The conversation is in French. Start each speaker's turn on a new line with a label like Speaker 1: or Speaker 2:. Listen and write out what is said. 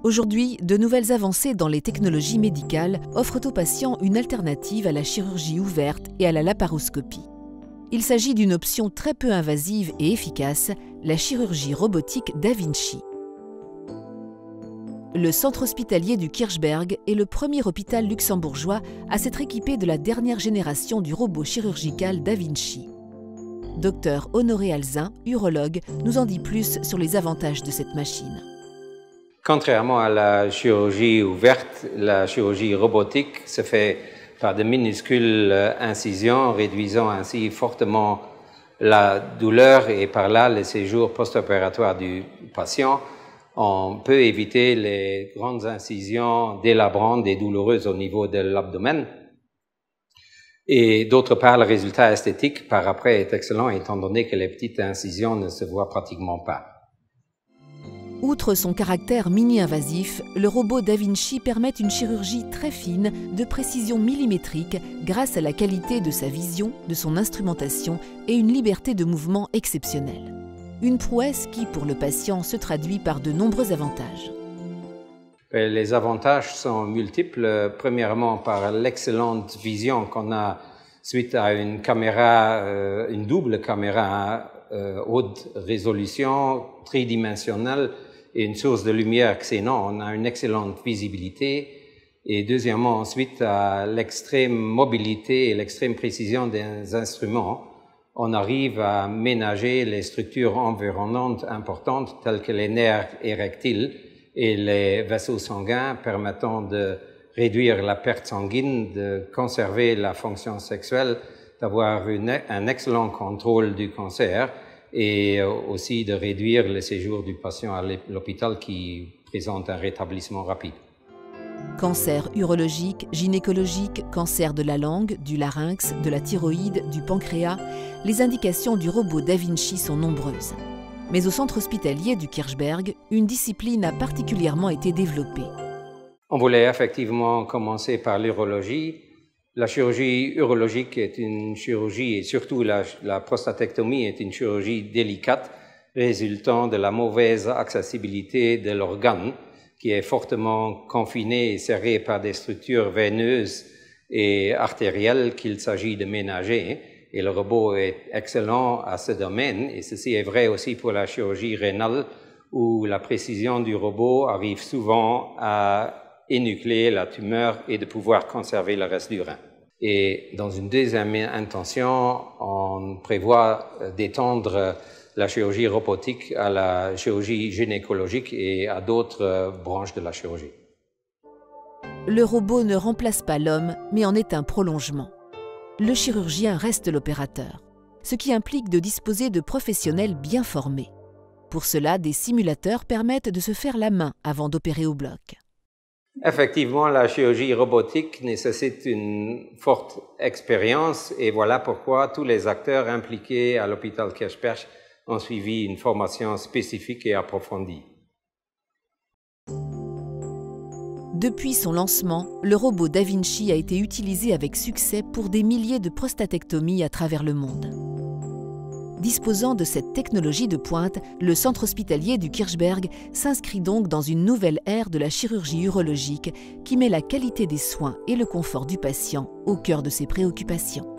Speaker 1: Aujourd'hui, de nouvelles avancées dans les technologies médicales offrent aux patients une alternative à la chirurgie ouverte et à la laparoscopie. Il s'agit d'une option très peu invasive et efficace, la chirurgie robotique Da Vinci. Le centre hospitalier du Kirchberg est le premier hôpital luxembourgeois à s'être équipé de la dernière génération du robot chirurgical Da Vinci. Dr Honoré Alzin, urologue, nous en dit plus sur les avantages de cette machine.
Speaker 2: Contrairement à la chirurgie ouverte, la chirurgie robotique se fait par de minuscules incisions, réduisant ainsi fortement la douleur et par là le séjour post-opératoire du patient. On peut éviter les grandes incisions délabrantes et douloureuses au niveau de l'abdomen. Et d'autre part, le résultat esthétique par après est excellent étant donné que les petites incisions ne se voient pratiquement pas.
Speaker 1: Outre son caractère mini-invasif, le robot Da Vinci permet une chirurgie très fine, de précision millimétrique, grâce à la qualité de sa vision, de son instrumentation et une liberté de mouvement exceptionnelle. Une prouesse qui, pour le patient, se traduit par de nombreux avantages.
Speaker 2: Les avantages sont multiples. Premièrement, par l'excellente vision qu'on a suite à une caméra, une double caméra haute résolution, tridimensionnelle et une source de lumière xénon. On a une excellente visibilité. Et deuxièmement, ensuite, à l'extrême mobilité et l'extrême précision des instruments, on arrive à ménager les structures environnantes importantes telles que les nerfs érectiles et les vaisseaux sanguins permettant de réduire la perte sanguine, de conserver la fonction sexuelle, d'avoir un excellent contrôle du cancer et aussi de réduire le séjour du patient à l'hôpital qui présente un rétablissement rapide.
Speaker 1: Cancer urologique, gynécologique, cancer de la langue, du larynx, de la thyroïde, du pancréas, les indications du robot Da Vinci sont nombreuses. Mais au centre hospitalier du Kirchberg, une discipline a particulièrement été développée.
Speaker 2: On voulait effectivement commencer par l'urologie. La chirurgie urologique est une chirurgie, et surtout la prostatectomie est une chirurgie délicate, résultant de la mauvaise accessibilité de l'organe, qui est fortement confiné et serré par des structures veineuses et artérielles qu'il s'agit de ménager. Et le robot est excellent à ce domaine, et ceci est vrai aussi pour la chirurgie rénale, où la précision du robot arrive souvent à énucléer la tumeur et de pouvoir conserver le reste du rein. Et dans une deuxième intention, on prévoit d'étendre la chirurgie robotique à la chirurgie gynécologique et à d'autres branches de la chirurgie.
Speaker 1: Le robot ne remplace pas l'homme, mais en est un prolongement. Le chirurgien reste l'opérateur, ce qui implique de disposer de professionnels bien formés. Pour cela, des simulateurs permettent de se faire la main avant d'opérer au bloc.
Speaker 2: Effectivement, la chirurgie robotique nécessite une forte expérience et voilà pourquoi tous les acteurs impliqués à l'hôpital Kirchberg ont suivi une formation spécifique et approfondie.
Speaker 1: Depuis son lancement, le robot Da Vinci a été utilisé avec succès pour des milliers de prostatectomies à travers le monde. Disposant de cette technologie de pointe, le centre hospitalier du Kirchberg s'inscrit donc dans une nouvelle ère de la chirurgie urologique qui met la qualité des soins et le confort du patient au cœur de ses préoccupations.